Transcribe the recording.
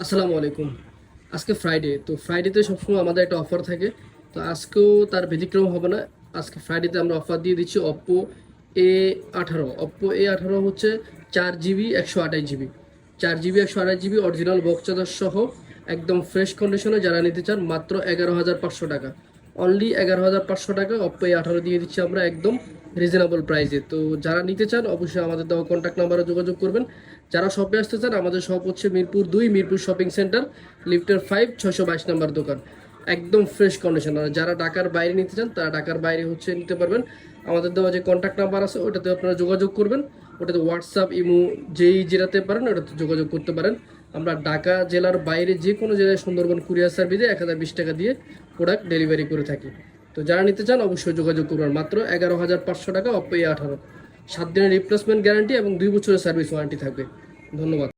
আসসালামু আলাইকুম। আজকে ফ্রাইডে, তো ফ্রাইডেতে সবসময় আমাদের একটা অফার থাকে। তো আজকেও তার ব্যতিক্রম হবে না। আজকে ফ্রাইডেতে আমরা অফার দিয়ে দিচ্ছি Oppo A18 হচ্ছে 4 GB 128 GB, 4 GB 128 GB original box charger সহ একদম ফ্রেশ কন্ডিশনে। যারা নিতে চান মাত্র 11,500 টাকা, অনলি 11,500 টাকা Oppo A18 দিয়ে দিচ্ছি আমরা একদম রিজনেবল প্রাইসে। তো যারা নিতে চান অবশ্যই আমাদের দেওয়া কন্ট্যাক্ট নাম্বারে যোগাযোগ করবেন। যারা শপে আসতে চান, আমাদের শপ হচ্ছে মিরপুর 2, মিরপুর শপিং সেন্টার, লিফটের 5, 622 নাম্বার দোকান। একদম ফ্রেশ কন্ডিশন। আর যারা ঢাকার বাইরে নিতে চান তারা ঢাকার বাইরে নিতে পারবেন। আমাদের দেওয়া যে কন্ট্যাক্ট নাম্বার আছে ওটাতে আপনারা যোগাযোগ করবেন। ওটাতে হোয়াটসঅ্যাপ, ইমো যেটাতে পারেন ওটাতে যোগাযোগ করতে পারেন। আমরা ঢাকা জেলার বাইরে যে কোনো জায়গায় সুন্দরবন কুরিয়ার সার্ভিসে 1020 টাকা দিয়ে প্রোডাক্ট ডেলিভারি করে থাকি। তো যারা নিতে চান অবশ্যই যোগাযোগ করবেন। মাত্র 11,500 টাকা Oppo A18, 7 দিনের রিপ্লেসমেন্ট গ্যারান্টি এবং 2 বছরের সার্ভিস ওয়ারেন্টি থাকবে। ধন্যবাদ।